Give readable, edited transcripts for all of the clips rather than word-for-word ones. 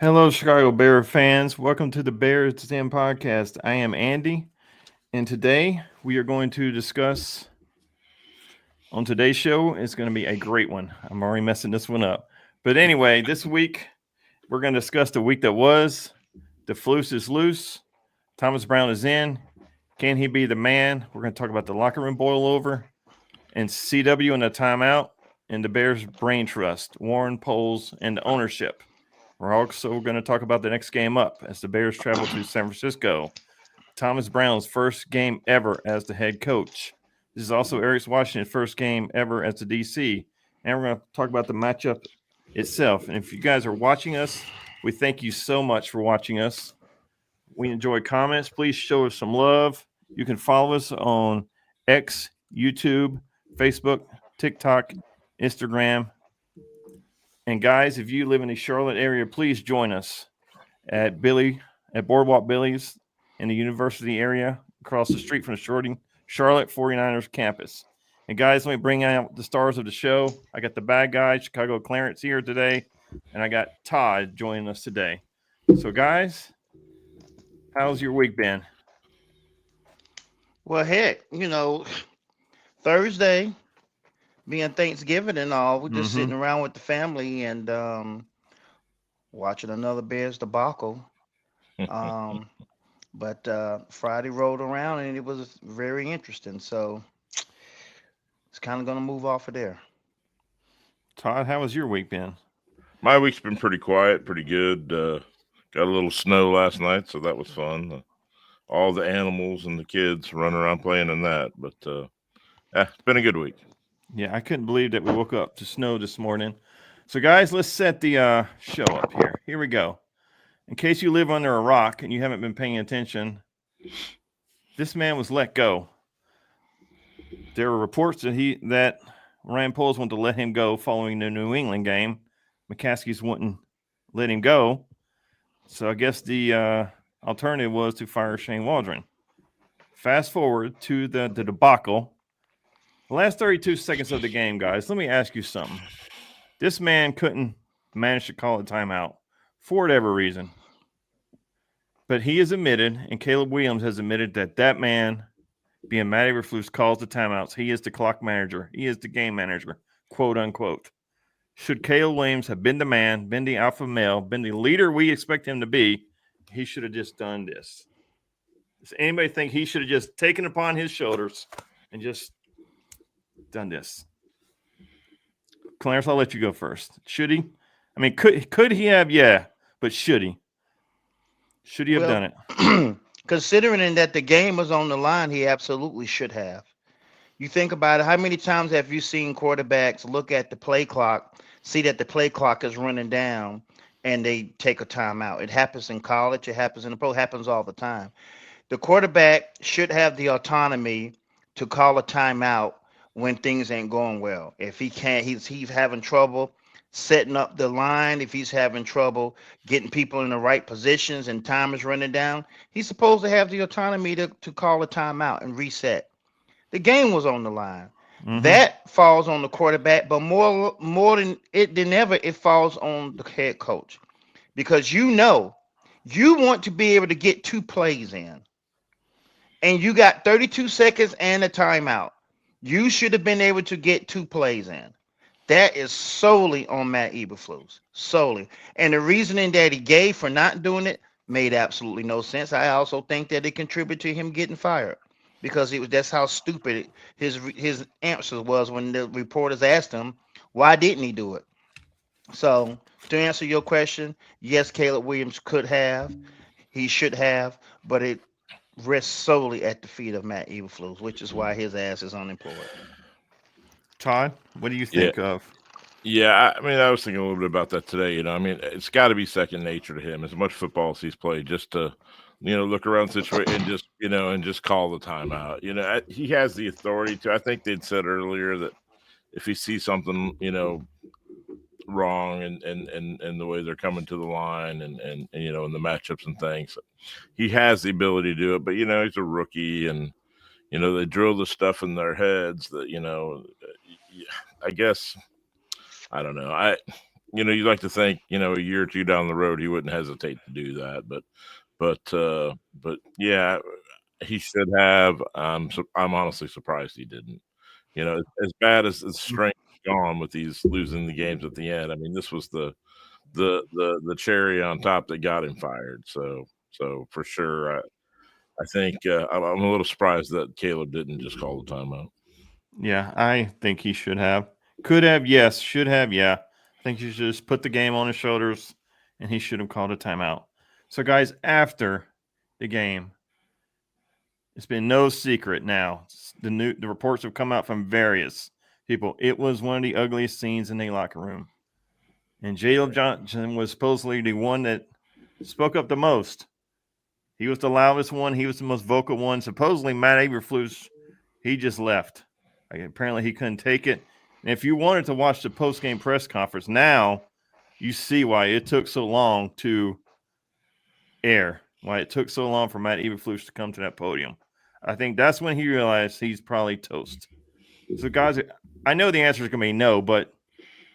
Hello, Chicago Bear fans. Welcome to the Bears Den podcast. I am Andy, and today we are going to discuss on today's show. It's going to be a great one. I'm already messing this one up. But anyway, this week we're going to discuss the week that was. The Flus is loose. Thomas Brown is in. Can he be the man? We're going to talk about the locker room boil over and CW in the timeout and the Bears brain trust, Warren Poles, and the ownership. We're also going to talk about the next game up as the Bears travel to San Francisco. Thomas Brown's first game ever as the head coach. This is also Eric Washington's first game ever as the DC. And we're going to talk about the matchup itself. And if you guys are watching us, we thank you so much for watching us. We enjoy comments. Please show us some love. You can follow us on X, YouTube, Facebook, TikTok, Instagram. And guys, if you live in the Charlotte area, please join us at Boardwalk Billy's in the university area across the street from the Charlotte 49ers campus. And guys, let me bring out the stars of the show. I got the bad guy, Chicago Clarence, here today, and I got Todd joining us today. So guys, how's your week been? Well, heck, Thursday being Thanksgiving and all, we're just sitting around with the family and watching another Bears debacle. Um, but Friday rolled around and it was very interesting. So it's kind of going to move off of there. Todd, how has your week been? My week's been pretty quiet, pretty good. Got a little snow last night, so that was fun. All the animals and the kids running around playing in that. But it's been a good week. Yeah, I couldn't believe that we woke up to snow this morning. So, guys, let's set the show up here. Here we go. In case you live under a rock and you haven't been paying attention, this man was let go. There were reports that Ryan Poles wanted to let him go following the New England game. McCaskey's wouldn't let him go. So I guess the alternative was to fire Shane Waldron. Fast forward to the debacle. The last 32 seconds of the game, guys, let me ask you something. This man couldn't manage to call a timeout for whatever reason. But he has admitted, and Caleb Williams has admitted, that man, being Matt Eberflus, calls the timeouts. He is the clock manager. He is the game manager, quote unquote. Should Caleb Williams have been the man, been the alpha male, been the leader we expect him to be, he should have just done this. Does anybody think he should have just taken upon his shoulders and just done this? Clarence, I'll let you go first. Should he? I mean, could he have? Yeah, but should he? Should he have done it? Considering that the game was on the line, he absolutely should have. You think about it, how many times have you seen quarterbacks look at the play clock, see that the play clock is running down, and they take a timeout? It happens in college, it happens in the pro, it happens all the time. The quarterback should have the autonomy to call a timeout when things ain't going well. If he can't, he's having trouble setting up the line, if he's having trouble getting people in the right positions and time is running down, he's supposed to have the autonomy to call a timeout and reset. The game was on the line. Mm-hmm. That falls on the quarterback, but more than ever, it falls on the head coach. Because you want to be able to get 2 plays in. And you got 32 seconds and a timeout. You should have been able to get 2 plays in. That is solely on Matt Eberflus. Solely. And the reasoning that he gave for not doing it made absolutely no sense. I also think that it contributed to him getting fired. Because that's how stupid his answer was when the reporters asked him, why didn't he do it? So, to answer your question, yes, Caleb Williams could have. He should have. But it rests solely at the feet of Matt Eberflus, which is why his ass is unemployed. Todd, what do you think of? Yeah, I mean, I was thinking a little bit about that today. I mean, it's got to be second nature to him. As much football as he's played, just to look around the situation and just call the timeout. He has the authority to. I think they'd said earlier that if he sees something, wrong and the way they're coming to the line and in the matchups and things, he has the ability to do it. But he's a rookie, and they drill the stuff in their heads that I guess I don't know. you'd like to think, a year or two down the road, he wouldn't hesitate to do that. But yeah, he should have. So I'm honestly surprised he didn't. As bad as the strength gone with these losing the games at the end. I mean, this was the cherry on top that got him fired. So for sure, I think I'm a little surprised that Caleb didn't just call the timeout. Yeah, I think he should have. Could have, yes. Should have, yeah. I think he should just put the game on his shoulders, and he should have called a timeout. So, guys, after the game, it's been no secret now. The reports have come out from various people. It was one of the ugliest scenes in the locker room. And Jaleb Johnson was supposedly the one that spoke up the most. He was the loudest one. He was the most vocal one. Supposedly, Matt Eberflus, he just left. Apparently, he couldn't take it. And if you wanted to watch the post-game press conference, now you see why it took so long to air, why it took so long for Matt Eberflus to come to that podium. I think that's when he realized he's probably toast. So, guys, I know the answer is going to be no, but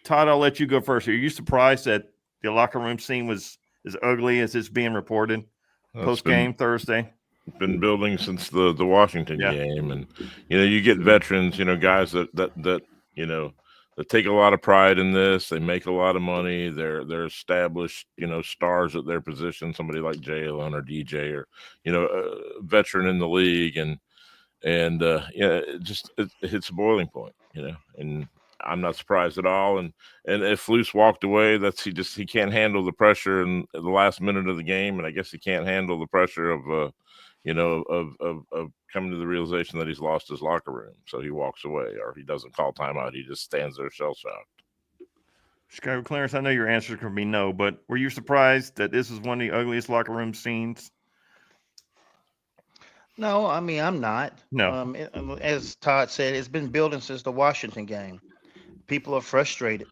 Todd, I'll let you go first. Are you surprised that the locker room scene was as ugly as it's being reported post-game Thursday? Been building since the Washington game, and you get veterans, guys that take a lot of pride in this. They make a lot of money. They're established, stars at their position. Somebody like Jalen or DJ or a veteran in the league, and it hits a boiling point, and I'm not surprised at all. And if Flus walked away, he can't handle the pressure in the last minute of the game, and I guess he can't handle the pressure of of coming to the realization that he's lost his locker room. So he walks away, or he doesn't call timeout. He just stands there shell-shocked. Chicago Clarence, I know your answer is going to be no, but were you surprised that this is one of the ugliest locker room scenes? No, I mean, I'm not. No. As Todd said, it's been building since the Washington game. People are frustrated.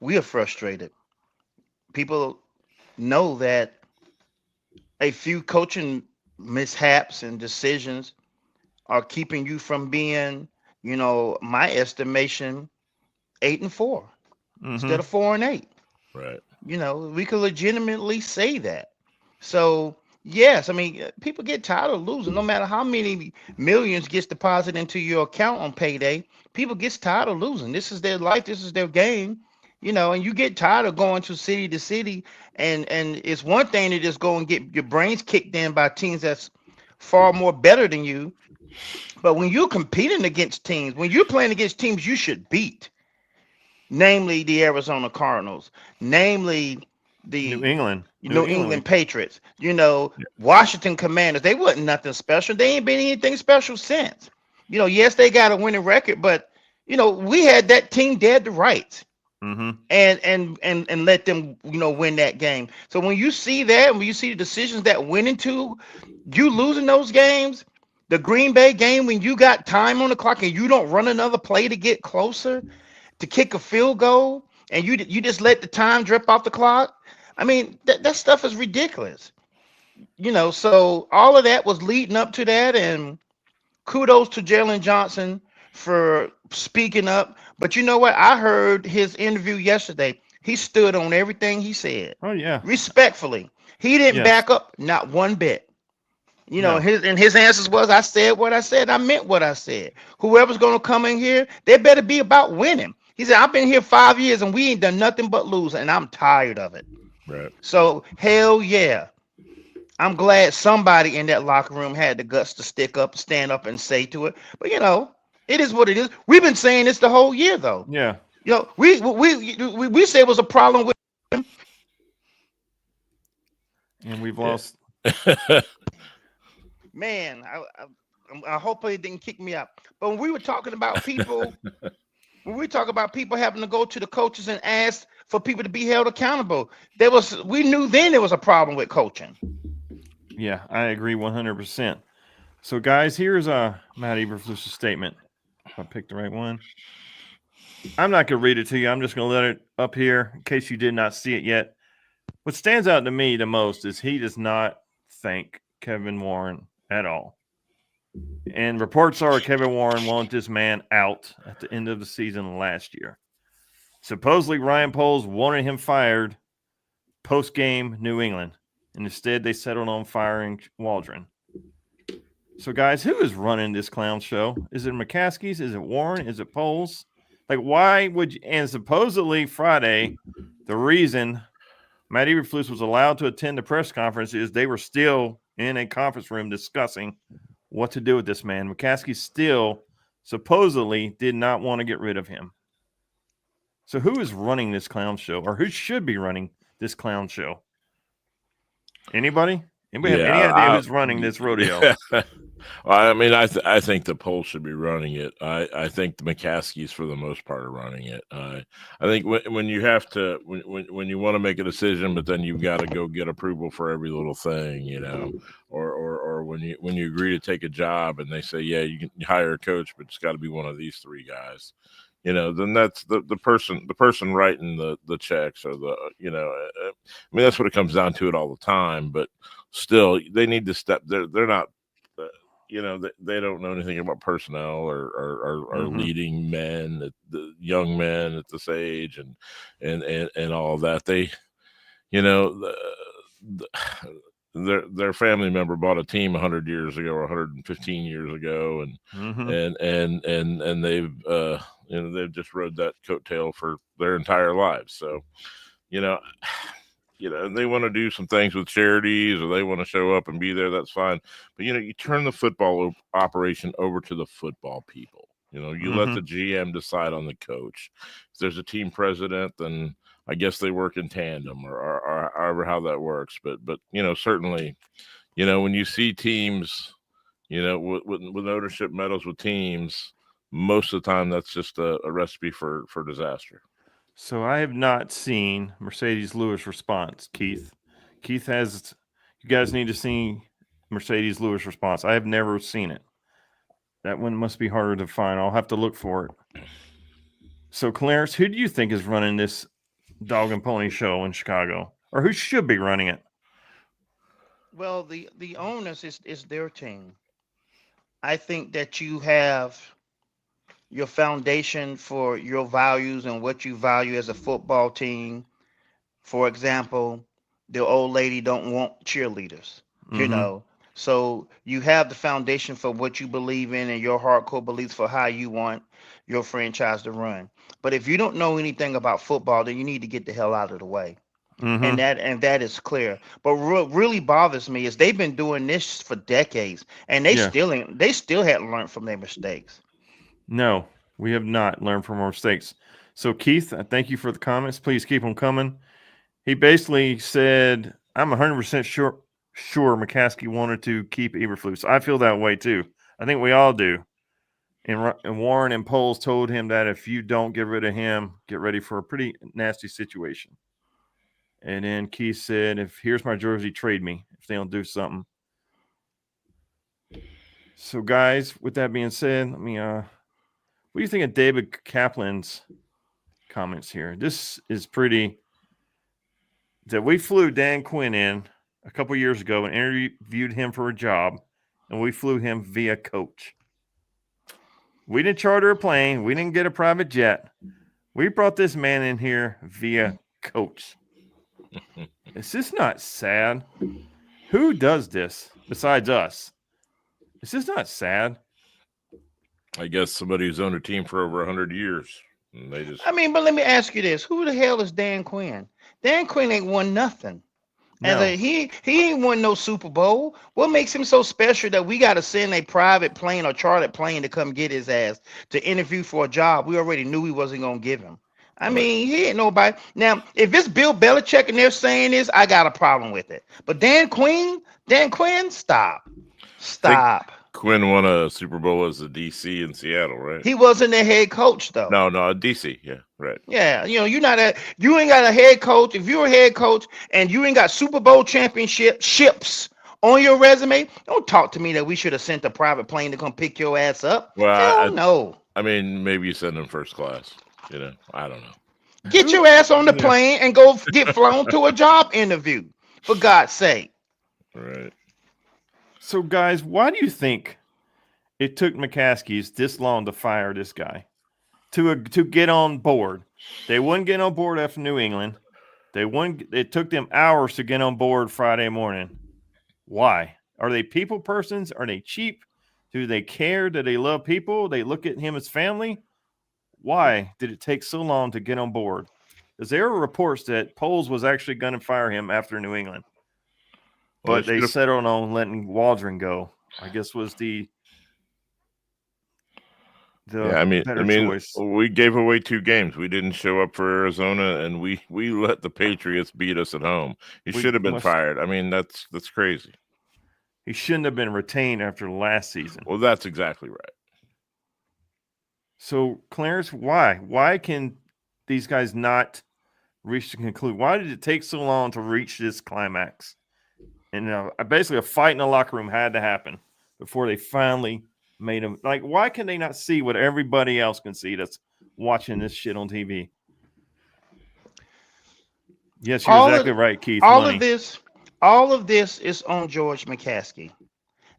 We are frustrated. People know that a few coaching mishaps and decisions are keeping you from being, my estimation, 8-4 instead of 4-8. Right. We could legitimately say that. So yes, I mean, people get tired of losing. No matter how many millions gets deposited into your account on payday, people gets tired of losing. This is their life. This is their game. And you get tired of going to city, and it's one thing to just go and get your brains kicked in by teams that's far more better than you. But when you're competing against teams, when you're playing against teams you should beat, namely the Arizona Cardinals, namely the New England Patriots, Washington Commanders, they wasn't nothing special. They ain't been anything special since. Yes, they got a winning record, but we had that team dead to rights. Mm-hmm. And let them win that game. So when you see that, when you see the decisions that went into you losing those games, the Green Bay game when you got time on the clock and you don't run another play to get closer to kick a field goal, and you just let the time drip off the clock. I mean, that stuff is ridiculous. So all of that was leading up to that, and kudos to Jalen Johnson for speaking up. But you know what? I heard his interview yesterday. He stood on everything he said. Oh, yeah. Respectfully. He didn't back up not one bit. No. His answers was, I said what I said. I meant what I said. Whoever's going to come in here, they better be about winning. He said, I've been here 5 years and we ain't done nothing but lose, and I'm tired of it. Right. So, hell yeah. I'm glad somebody in that locker room had the guts to stick up, stand up, and say to it. But, it is what it is. We've been saying this the whole year, though. Yeah. We said it was a problem with him. And we've lost. Man, I hope they didn't kick me out. But when we were talking about people, having to go to the coaches and ask for people to be held accountable, we knew then there was a problem with coaching. Yeah, I agree 100%. So, guys, here's Matt Eberflus' statement. If I picked the right one. I'm not going to read it to you. I'm just going to let it up here in case you did not see it yet. What stands out to me the most is he does not thank Kevin Warren at all. And reports are Kevin Warren wanted this man out at the end of the season last year. Supposedly, Ryan Poles wanted him fired post-game New England, and instead they settled on firing Waldron. So, guys, who is running this clown show? Is it McCaskey's? Is it Warren? Is it Poles? Like, why would you? And supposedly Friday, the reason Matt Eberflus was allowed to attend the press conference is they were still in a conference room discussing what to do with this man. McCaskey still supposedly did not want to get rid of him. So who is running this clown show, or who should be running this clown show? Anybody? Anybody have any idea who's running this rodeo? Well, I mean, I think the Poles should be running it. I think the McCaskies, for the most part, are running it. I think when you have to, when you want to make a decision, but then you've got to go get approval for every little thing, you know, or when you agree to take a job and they say, yeah, you can hire a coach, but it's got to be one of these three guys, you know, then that's the person writing the checks, or you know, I mean, that's what it comes down to it all the time. But still, they need to step. They're not. You know, they don't know anything about personnel or leading men, the young men at this age, and all of that. They, you know, their family member bought a team 100 years ago or 115 years ago, and they've you know, they've just rode that coattail for their entire lives. So, you know, they want to do some things with charities, or they want to show up and be there. That's fine. But, you know, you turn the football operation over to the football people. You know, you let the GM decide on the coach. If there's a team president, then I guess they work in tandem, or however how that works. But you know, certainly, you know, when you see teams, you know, with ownership meddles with teams, most of the time that's just a recipe for disaster. So I have not seen Mercedes Lewis response, Keith. Keith has. You guys need to see Mercedes Lewis response. I have never seen it. That one must be harder to find. I'll have to look for it. So, Clarence, who do you think is running this dog and pony show in Chicago, or who should be running it? Well, the onus is their team. I think that you have your foundation for your values and what you value as a football team. For example, the old lady don't want cheerleaders, you know. So you have the foundation for what you believe in and your hardcore beliefs for how you want your franchise to run. But if you don't know anything about football, then you need to get the hell out of the way. And that is clear. But what really bothers me is they've been doing this for decades, and they still hadn't learned from their mistakes. No, we have not learned from our mistakes. So, Keith, I thank you for the comments. Please keep them coming. He basically said, I'm 100% sure McCaskey wanted to keep Eberflus. I feel that way, too. I think we all do. And Warren and Poles told him that if you don't get rid of him, get ready for a pretty nasty situation. And then Keith said, if here's my jersey, trade me if they don't do something. So, guys, with that being said, let me what do you think of David Kaplan's comments here? This is pretty. That we flew Dan Quinn in a couple years ago and interviewed him for a job, and we flew him via coach. We didn't charter a plane. We didn't get a private jet. We brought this man in here via coach. Is this not sad? Who does this besides us? Is this not sad? I guess somebody who's owned a team for over 100 years. And they just. I mean, but let me ask you this: who the hell is Dan Quinn? Dan Quinn ain't won nothing. No. He ain't won no Super Bowl. What makes him so special that we got to send a private plane or chartered plane to come get his ass to interview for a job we already knew we wasn't gonna give him? I mean, he ain't nobody. Now, if it's Bill Belichick and they're saying this, I got a problem with it. But Dan Quinn, stop. Quinn won a Super Bowl as a DC in Seattle, right? He wasn't the head coach though. No, DC. Yeah, right. Yeah, you know, you ain't got a head coach. If you're a head coach and you ain't got Super Bowl ships on your resume, don't talk to me that we should have sent a private plane to come pick your ass up. Well, no. I mean, maybe you send him first class. You know, I don't know. Get your ass on the plane and go get flown to a job interview, for God's sake. Right. So, guys, why do you think it took McCaskey's this long to fire this guy? to get on board. They wouldn't get on board after New England. It took them hours to get on board Friday morning. Why? Are they people persons? Are they cheap? Do they care? Do they love people? They look at him as family? Why did it take so long to get on board? Because there were reports that Poles was actually going to fire him after New England. But they settled on letting Waldron go. I guess was the choice. We gave away 2 games. We didn't show up for Arizona, and we let the Patriots beat us at home. He should have been fired. I mean, that's crazy. He shouldn't have been retained after last season. Well, that's exactly right. So, Clarence, why? Why can these guys not reach the conclusion? Why did it take so long to reach this climax? And basically, a fight in the locker room had to happen before they finally made him. Like, why can they not see what everybody else can see that's watching this shit on TV? Yes, you're exactly right, Keith. All of this is on George McCaskey.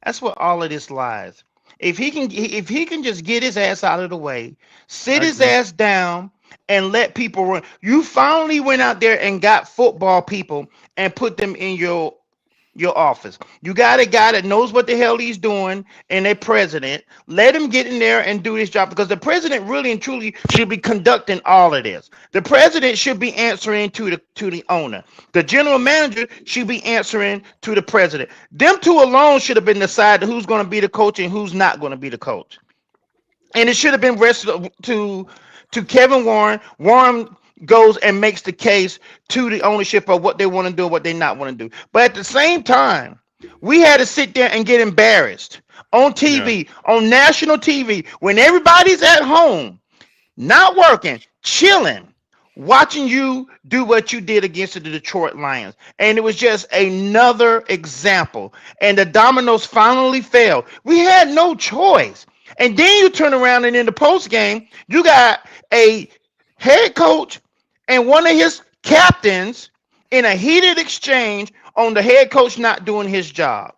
That's where all of this lies. If he can just get his ass out of the way, sit his ass down, and let people run. You finally went out there and got football people and put them in your office. You got a guy that knows what the hell he's doing and a president. Let him get in there and do his job, because the president really and truly should be conducting all of this. The president should be answering to the owner. The general manager should be answering to the president. Them two alone should have been decided who's going to be the coach and who's not going to be the coach. And it should have been rested to Kevin Warren. Warren goes and makes the case to the ownership of what they want to do and what they not want to do. But at the same time, we had to sit there and get embarrassed on TV, on national TV, when everybody's at home, not working, chilling, watching you do what you did against the Detroit Lions. And it was just another example. And the dominoes finally fell. We had no choice. And then you turn around and in the post game, you got a head coach and one of his captains in a heated exchange on the head coach not doing his job.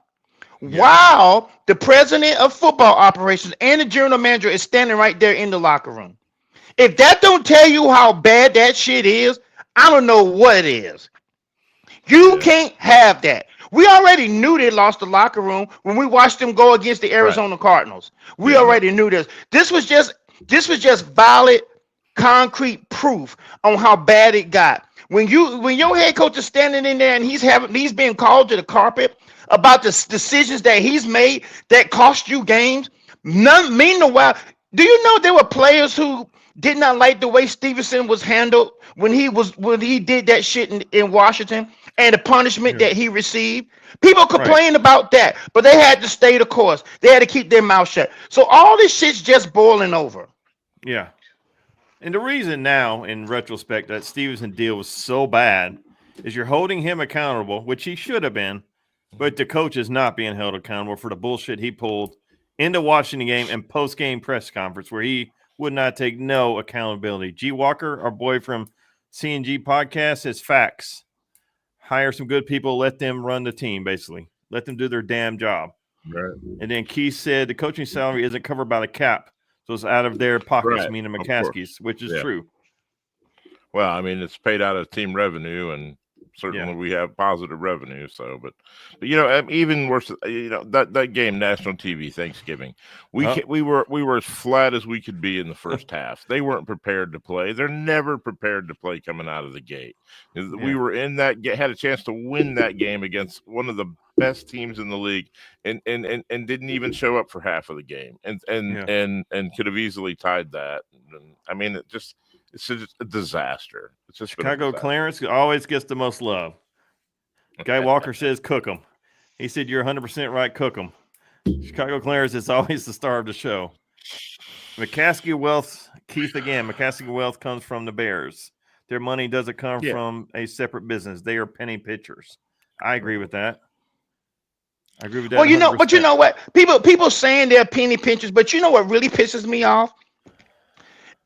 Yeah. While the president of football operations and the general manager is standing right there in the locker room. If that don't tell you how bad that shit is, I don't know what it is. You can't have that. We already knew they lost the locker room when we watched them go against the Arizona Cardinals. We already knew this. This was just valid, concrete proof on how bad it got. When your head coach is standing in there and he's being called to the carpet about the decisions that he's made that cost you games. Meanwhile, do you know there were players who did not like the way Stevenson was handled when he did that shit in Washington and the punishment that he received? People complained about that, but they had to stay the course. They had to keep their mouth shut. So all this shit's just boiling over. Yeah. And the reason now, in retrospect, that Stevenson deal was so bad is you're holding him accountable, which he should have been, but the coach is not being held accountable for the bullshit he pulled in the Washington game and post-game press conference where he would not take no accountability. G. Walker, our boy from CNG Podcast, says facts. Hire some good people, let them run the team, basically. Let them do their damn job. Right. And then Keith said the coaching salary isn't covered by the cap. So it's out of their pockets, meaning McCaskey's, which is true. Well, I mean, it's paid out of team revenue, and certainly we have positive revenue. So, but even worse, that game, national TV, Thanksgiving, we were as flat as we could be in the first half. They weren't prepared to play. They're never prepared to play coming out of the gate. We were in that, had a chance to win that game against one of the best teams in the league, and didn't even show up for half of the game, and could have easily tied that. And, I mean, it's just a disaster. It's just Chicago Clarence always gets the most love. Guy Walker says cook them. He said you're 100% right. Cook them. Chicago Clarence is always the star of the show. McCaskey Wealth, Keith again. McCaskey Wealth comes from the Bears. Their money doesn't come from a separate business. They are penny pitchers. I agree with that. I agree with that. Well, but you know what? People saying they're penny pinchers, but you know what really pisses me off?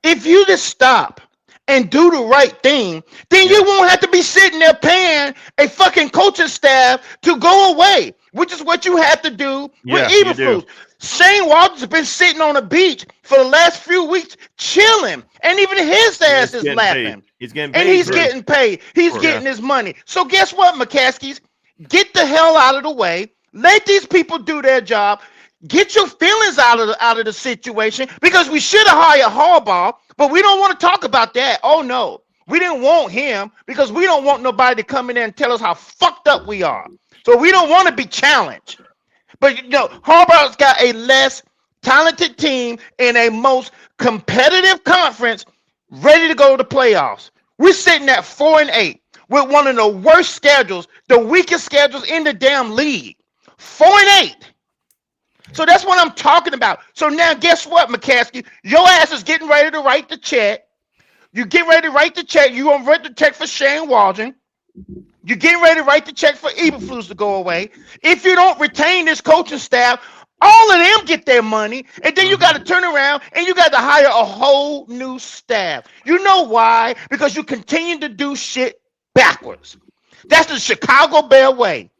If you just stop and do the right thing, then you won't have to be sitting there paying a fucking coaching staff to go away, which is what you have to do with Eberflus. Shane Waldron's been sitting on the beach for the last few weeks, chilling, and even his ass is laughing. He's getting paid. And he's getting paid. He's getting his money. So guess what, McCaskies? Get the hell out of the way. Let these people do their job. Get your feelings out of the situation, because we should have hired Harbaugh, but we don't want to talk about that. Oh no, we didn't want him because we don't want nobody to come in there and tell us how fucked up we are. So we don't want to be challenged. But you know, Harbaugh's got a less talented team in a most competitive conference, ready to go to the playoffs. We're sitting at 4-8 with one of the worst schedules, the weakest schedules in the damn league. 4-8. So that's what I'm talking about. So now guess what, McCaskey? Your ass is getting ready to write the check. You get ready to write the check. You're going to write the check for Shane Waldron. You're getting ready to write the check for Eberflus to go away. If you don't retain this coaching staff, all of them get their money, and then you got to turn around and you got to hire a whole new staff. You know why? Because you continue to do shit backwards. That's the Chicago Bear way.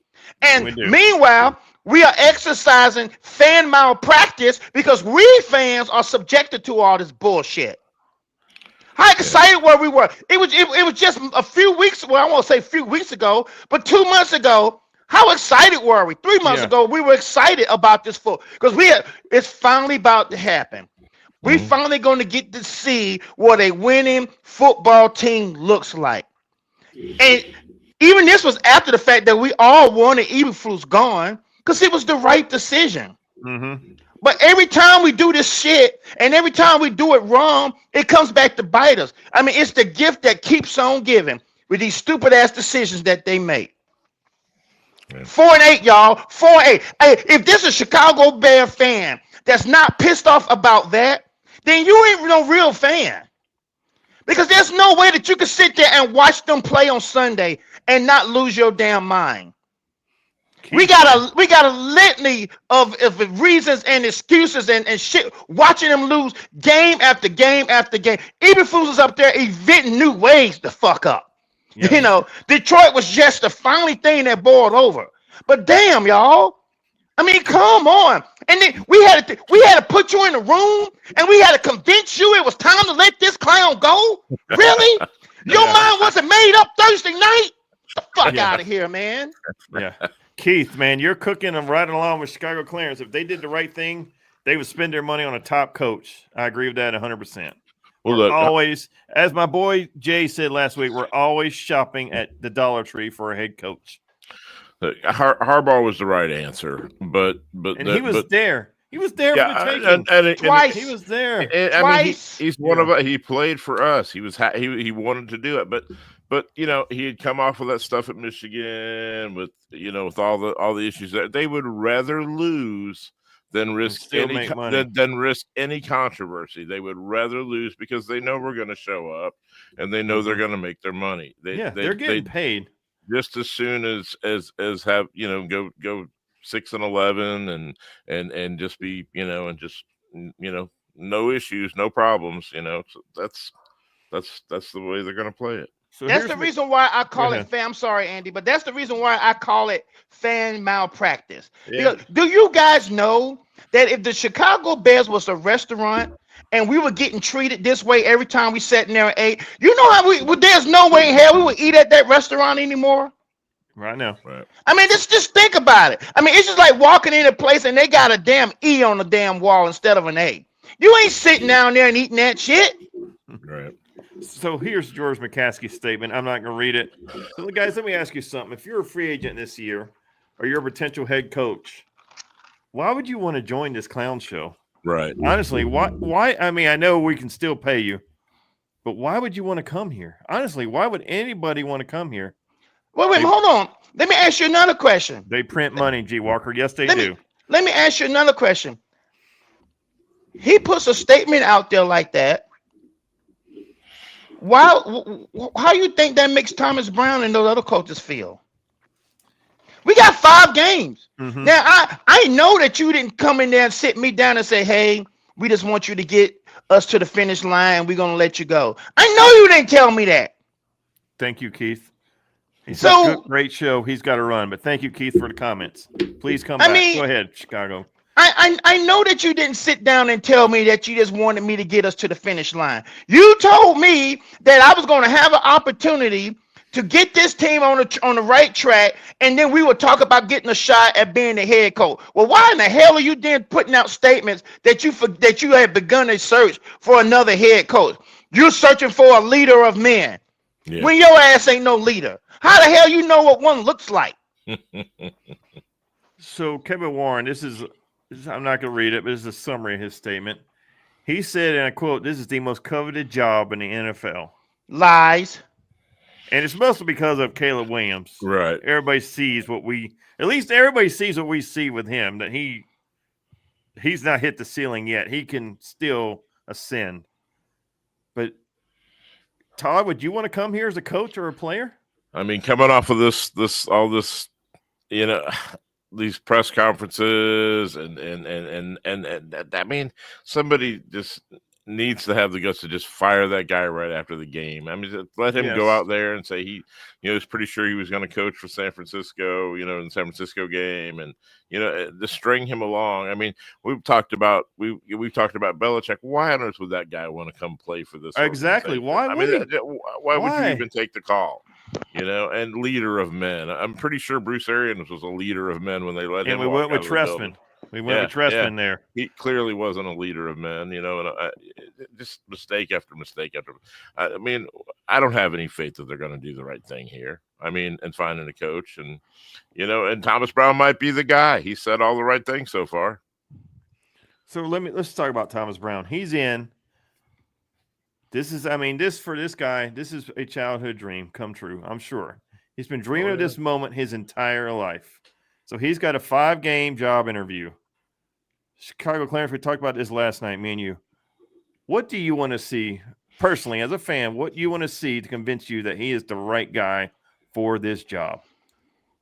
And meanwhile, we are exercising fan malpractice because we fans are subjected to all this bullshit. How excited were we? It was just a few weeks. Well, I won't say a few weeks ago, but 2 months ago. How excited were we? 3 months ago, we were excited about this because it's finally about to happen. We finally going to get to see what a winning football team looks like. And even this was after the fact that we all wanted Eberflus gone because it was the right decision. But every time we do this shit and every time we do it wrong, it comes back to bite us. I mean, it's the gift that keeps on giving with these stupid ass decisions that they make. 4-8, y'all. 4-8. Hey, if this is a Chicago Bear fan that's not pissed off about that, then you ain't no real fan. Because there's no way that you can sit there and watch them play on Sunday and not lose your damn mind. We got a litany of reasons and excuses and shit watching them lose game after game after game. Eberflus is up there inventing new ways to fuck up. Yeah. You know, Detroit was just the finally thing that boiled over. But damn, y'all. I mean, come on. And then we had to put you in the room and we had to convince you it was time to let this clown go? Really? Your mind wasn't made up Thursday night? Get the fuck out of here, man. Yeah. Keith, man, you're cooking them right along with Chicago Clarence. If they did the right thing, they would spend their money on a top coach. I agree with that 100%. Well, look, always, as my boy Jay said last week, we're always shopping at the Dollar Tree for a head coach. Look, Harbaugh was the right answer, but he was there. He was there for the taking. Twice. He was there. I mean, he's one of us. He played for us. He was he wanted to do it, but you know, he had come off of that stuff at Michigan with all the issues that they would rather lose than risk any controversy. They would rather lose because they know we're going to show up and they know they're going to make their money. They're getting paid just as soon as have go 6-11 and just be and just no issues, no problems. So that's the way they're going to play it. So that's the reason why I call it fan. I'm sorry, Andy, but that's the reason why I call it fan malpractice. Yeah. Because do you guys know that if the Chicago Bears was a restaurant and we were getting treated this way every time we sat in there and ate, you know how there's no way in hell we would eat at that restaurant anymore? Right now. Right. I mean, just think about it. I mean, it's just like walking in a place and they got a damn E on the damn wall instead of an A. You ain't sitting down there and eating that shit. Right. So here's George McCaskey's statement. I'm not going to read it. So, guys, let me ask you something. If you're a free agent this year or you're a potential head coach, why would you want to join this clown show? Right. Honestly, why? I mean, I know we can still pay you, but why would you want to come here? Honestly, why would anybody want to come here? Wait, hold on. Let me ask you another question. They print money, G. Walker. Yes, they do. Let me ask you another question. He puts a statement out there like that. How you think that makes Thomas Brown and those other coaches feel? We got 5 games. Mm-hmm. Now, I know that you didn't come in there and sit me down and say, hey, we just want you to get us to the finish line. We're going to let you go. I know you didn't tell me that. Thank you, Keith. He's a great show. He's got to run, but thank you, Keith, for the comments. Please come back. Go ahead, Chicago. I I know that you didn't sit down and tell me that you just wanted me to get us to the finish line. You told me that I was going to have an opportunity to get this team on the right track, and then we would talk about getting a shot at being the head coach. Well, why in the hell are you then putting out statements that you have begun a search for another head coach? You're searching for a leader of men. Yeah. When your ass ain't no leader. How the hell you know what one looks like? So Kevin Warren, this is I'm not going to read it, but this is a summary of his statement. He said, and I quote, "This is the most coveted job in the NFL." Lies. And it's mostly because of Caleb Williams. Right. Everybody sees what everybody sees what we see with him, that he's not hit the ceiling yet. He can still ascend. But Todd, would you want to come here as a coach or a player? I mean, coming off of all this, these press conferences and I mean, somebody just needs to have the guts to just fire that guy right after the game. I mean, let him go out there and say he was pretty sure he was going to coach for San Francisco, in the San Francisco game, and to string him along. I mean, we've talked about Belichick. Why on earth would that guy want to come play for this? Exactly. Why? Why would you even take the call? And leader of men. I'm pretty sure Bruce Arians was a leader of men when they let him. And we went with Trestman. We went with Trestman there. He clearly wasn't a leader of men, and just mistake after mistake after. I mean, I don't have any faith that they're going to do the right thing here. I mean, and finding a coach, and and Thomas Brown might be the guy. He said all the right things so far. So let's talk about Thomas Brown. He's in. For this guy, this is a childhood dream come true. I'm sure he's been dreaming of this moment his entire life. So he's got a 5-game job interview. Chicago Clarence, we talked about this last night, me and you. What do you want to see personally as a fan? What do you want to see to convince you that he is the right guy for this job?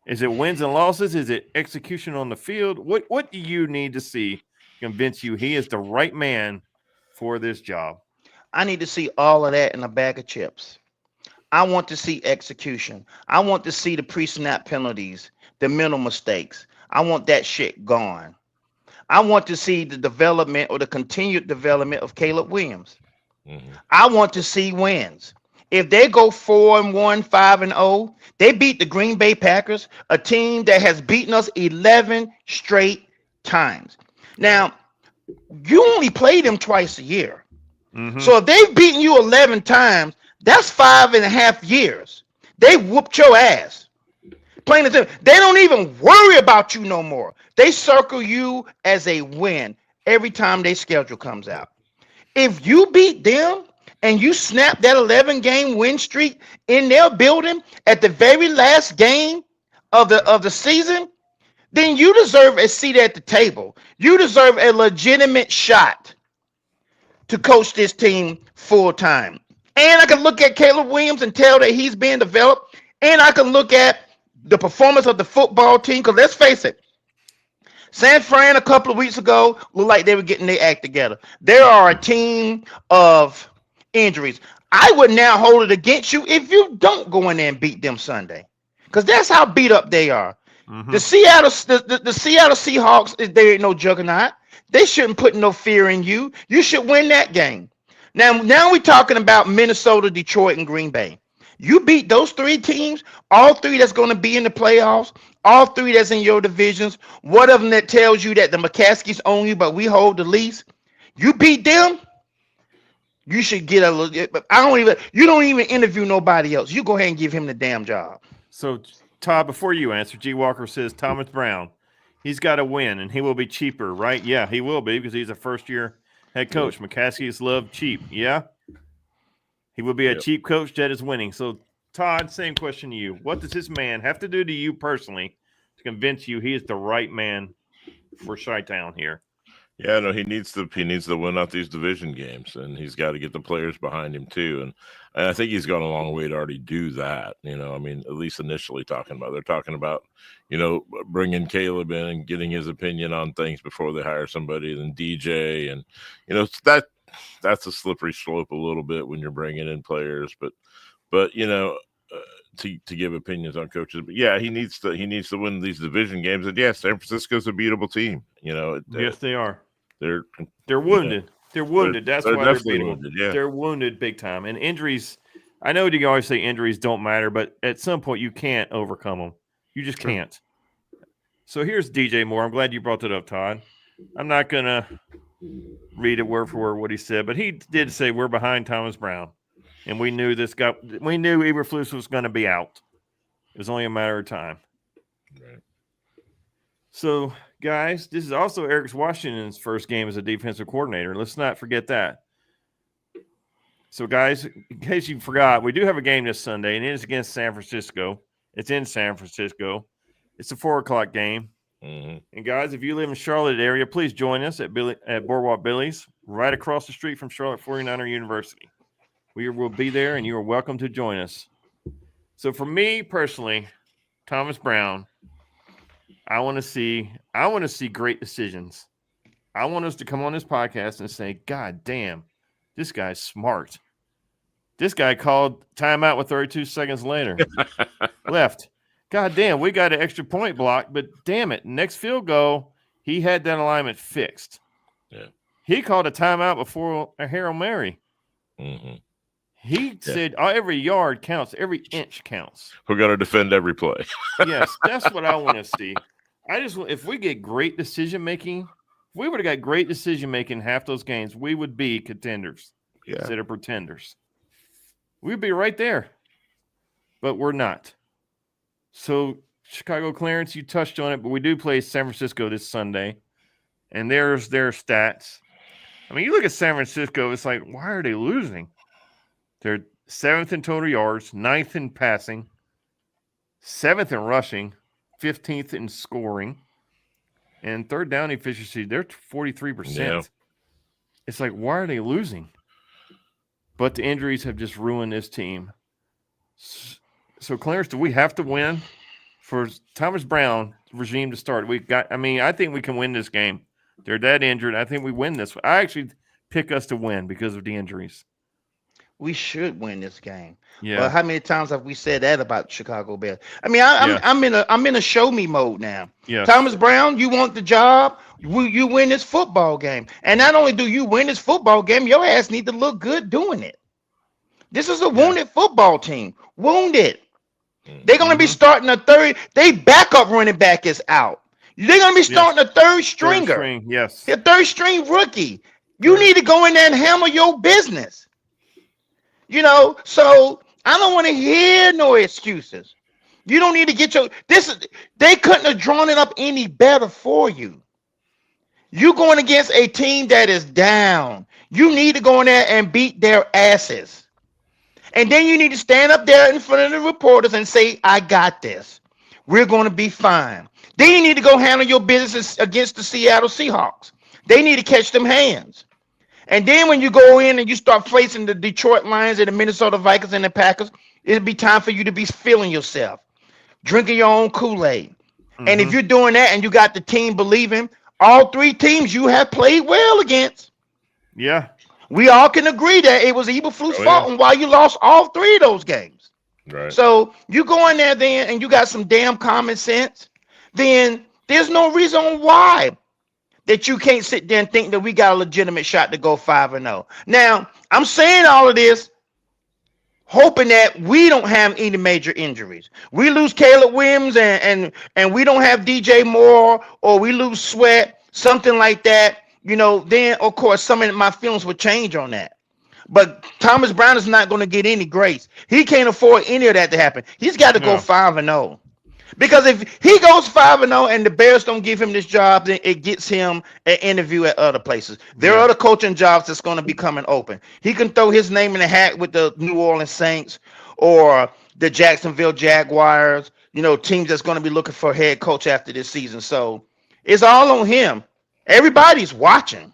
Is it wins and losses? Is it execution on the field? What do you need to see to convince you he is the right man for this job? I need to see all of that in a bag of chips. I want to see execution. I want to see the pre-snap penalties, the mental mistakes. I want that shit gone. I want to see the development or the continued development of Caleb Williams. Mm-hmm. I want to see wins. If they go 4-1, 5-0, they beat the Green Bay Packers, a team that has beaten us 11 straight times. Now, you only play them twice a year. Mm-hmm. So if they've beaten you 11 times, that's 5.5 years. They whooped your ass. Plain and simple. They don't even worry about you no more. They circle you as a win every time their schedule comes out. If you beat them and you snap that 11-game win streak in their building at the very last game of the season, then you deserve a seat at the table. You deserve a legitimate shot to coach this team full time. And I can look at Caleb Williams and tell that he's being developed. And I can look at the performance of the football team. Because let's face it, San Fran a couple of weeks ago looked like they were getting their act together. They are a team of injuries. I would now hold it against you if you don't go in there and beat them Sunday. Because that's how beat up they are. Mm-hmm. The Seattle Seahawks, they ain't no juggernaut. They shouldn't put no fear in you. You should win that game. Now we're talking about Minnesota, Detroit, and Green Bay. You beat those 3 teams, all 3 that's going to be in the playoffs, all 3 that's in your divisions, one of them that tells you that the McCaskies own you, but we hold the lease. You beat them, you should get a little. You don't even interview nobody else. You go ahead and give him the damn job. So, Todd, before you answer, G. Walker says Thomas Brown. He's got to win, and he will be cheaper, right? Yeah, he will be because he's a first-year head coach. McCaskey's love cheap. Yeah? He will be a cheap coach that is winning. So, Todd, same question to you. What does this man have to do to you personally to convince you he is the right man for Chi-Town here? Yeah, no, he needs to win out these division games, and he's got to get the players behind him too. And I think he's gone a long way to already do that. I mean, at least initially they're talking about, bringing Caleb in and getting his opinion on things before they hire somebody, and DJ, and that's a slippery slope a little bit when you're bringing in players. But to give opinions on coaches. But yeah, he needs to win these division games. And yeah, San Francisco's a beatable team. Yes, they are. They're wounded. They're wounded. That's why they're beatable. Wounded, yeah. They're wounded big time. And injuries, I know you always say injuries don't matter, but at some point you can't overcome them. You just can't. So here's DJ Moore. I'm glad you brought that up, Todd. I'm not going to read it word for word what he said, but he did say we're behind Thomas Brown. And we knew Eberflus was going to be out. It was only a matter of time. Right. So, guys, this is also Eric Washington's first game as a defensive coordinator. Let's not forget that. So, guys, in case you forgot, we do have a game this Sunday, and it is against San Francisco. It's in San Francisco. It's a 4:00 game. Mm-hmm. And, guys, if you live in Charlotte area, please join us at Boardwalk Billy's, right across the street from Charlotte 49er University. We will be there, and you are welcome to join us. So, for me personally, Thomas Brown, I want to see great decisions. I want us to come on this podcast and say, God damn, this guy's smart. This guy called timeout with 32 seconds later. Left. God damn, we got an extra point block, but damn it, next field goal, he had that alignment fixed. Yeah. He called a timeout before a Hail Mary. Mm-hmm. He said every yard counts, every inch counts. We're going to defend every play. Yes, that's what I want to see. If we get great decision making, if we would have got great decision making half those games, we would be contenders instead of pretenders. We'd be right there, but we're not. So, Chicago Clarence, you touched on it, but we do play San Francisco this Sunday, and there's their stats. I mean, you look at San Francisco, it's like, why are they losing? They're 7th in total yards, 9th in passing, 7th in rushing, 15th in scoring, and third down efficiency, they're 43%. Yeah. It's like, why are they losing? But the injuries have just ruined this team. So, Clarence, do we have to win for Thomas Brown regime to start? I think we can win this game. They're that injured. I think we win this. I actually pick us to win because of the injuries. We should win this game. Yeah. Well, how many times have we said that about Chicago Bears? I mean, I'm in a show me mode now. Yeah. Thomas Brown, you want the job? You win this football game, and not only do you win this football game, your ass need to look good doing it. This is a wounded football team. Wounded. They're going to be starting a third. They backup running back is out. They're going to be starting a third stringer. Third string, yes. A third string rookie. You need to go in there and handle your business. So I don't want to hear no excuses. You don't need to get they couldn't have drawn it up any better for you. You're going against a team that is down. You need to go in there and beat their asses. And then you need to stand up there in front of the reporters and say, I got this. We're going to be fine. Then you need to go handle your business against the Seattle Seahawks. They need to catch them hands. And then when you go in and you start facing the Detroit Lions and the Minnesota Vikings and the Packers, it'll be time for you to be feeling yourself, drinking your own Kool-Aid. Mm-hmm. And if you're doing that and you got the team believing, all three teams you have played well against. Yeah. We all can agree that it was Eberflus' fault and why you lost all three of those games. Right. So you go in there then and you got some damn common sense, then there's no reason why that you can't sit there and think that we got a legitimate shot to go 5-0. Now, I'm saying all of this hoping that we don't have any major injuries. We lose Caleb Williams and we don't have DJ Moore, or we lose Sweat, something like that, then of course some of my feelings would change on that. But Thomas Brown is not going to get any grace. He can't afford any of that to happen. He's got to go 5-0. Because if he goes 5-0 and the Bears don't give him this job, then it gets him an interview at other places. There are other coaching jobs that's going to be coming open. He can throw his name in the hat with the New Orleans Saints or the Jacksonville Jaguars, teams that's going to be looking for a head coach after this season. So it's all on him. Everybody's watching.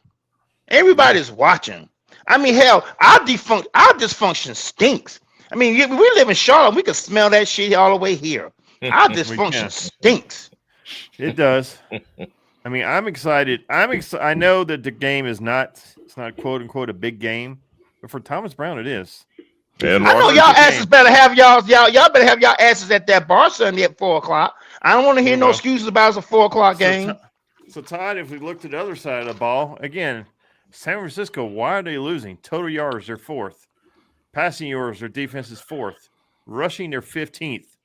Everybody's watching. I mean, hell, our dysfunction stinks. I mean, we live in Charlotte. We can smell that shit all the way here. Our dysfunction stinks. It does. I mean, I'm excited. I know that the game it's not quote unquote a big game, but for Thomas Brown, it is. And I know Washington- y'all asses better have y'all better have y'all asses at that bar Sunday at 4:00. I don't want to hear no Well, excuses about it's a 4:00 game. So Todd, if we look to the other side of the ball, again, San Francisco, why are they losing? Total yards, they're fourth. Passing yards, their defense is fourth. Rushing, they're 15th.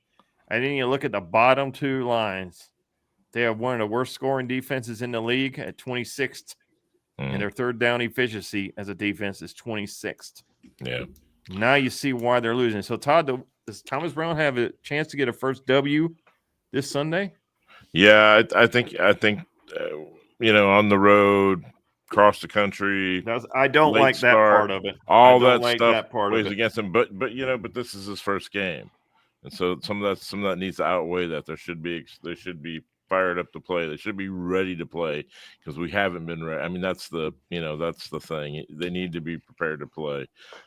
And then you look at the bottom two lines. They have one of the worst scoring defenses in the league at 26th. And their third down efficiency as a defense is 26th. Yeah. Now you see why they're losing. So, Todd, does Thomas Brown have a chance to get a first W this Sunday? Yeah, I think on the road, across the country. I don't late like that start, part of it. All I don't that like stuff that part weighs of it. against him. But this is his first game, and so some of that needs to outweigh that. They should be fired up to play. They should be ready to play because we haven't been ready. I mean, that's the thing. They need to be prepared to play.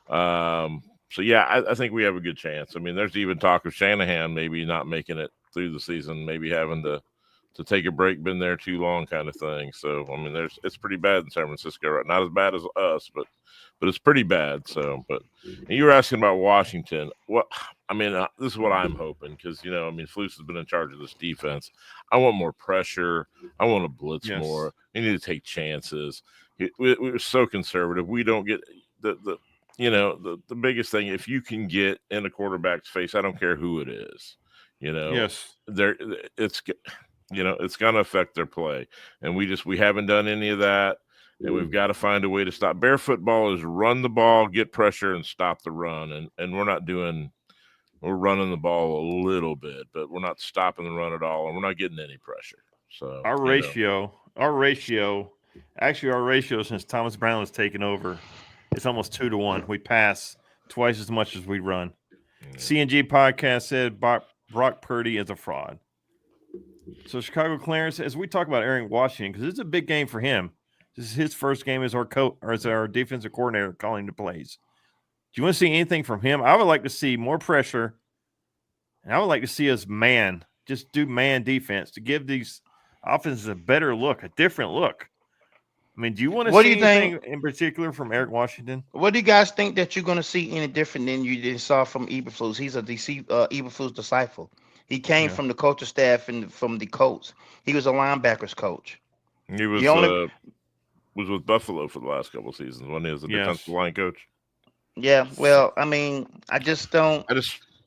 So yeah, I think we have a good chance. I mean, there's even talk of Shanahan maybe not making it through the season, maybe having to take a break, been there too long, kind of thing. So I mean, it's pretty bad in San Francisco, right? Not as bad as us, but it's pretty bad. So, but you were asking about Washington. This is what I'm hoping because Flus has been in charge of this defense. I want more pressure. I want to blitz more. We need to take chances. We were so conservative. We don't get the biggest thing. If you can get in a quarterback's face, I don't care who it is. It's going to affect their play, and we haven't done any of that. And we've got to find a way to stop. Bear football is run the ball, get pressure, and stop the run. And we're not doing. We're running the ball a little bit, but we're not stopping the run at all, and we're not getting any pressure. So our ratio since Thomas Brown has taken over, it's almost 2-1. We pass twice as much as we run. CNG podcast said Brock Purdy is a fraud. So Chicago Clarence, as we talk about Aaron Washington, because it's a big game for him. This is his first game as our coach or as our defensive coordinator calling the plays. Do you want to see anything from him? I would like to see more pressure, and I would like to see us just do man defense to give these offenses a better look, a different look. I mean, do you want to see anything in particular from Eric Washington? What do you guys think that you're going to see any different than you saw from Eberflus? He's a Eberflus disciple. He came from the coaching staff and from the Colts. He was a linebackers coach. He was was with Buffalo for the last couple of seasons when he was a defensive line coach. Yeah, well, I mean, I just want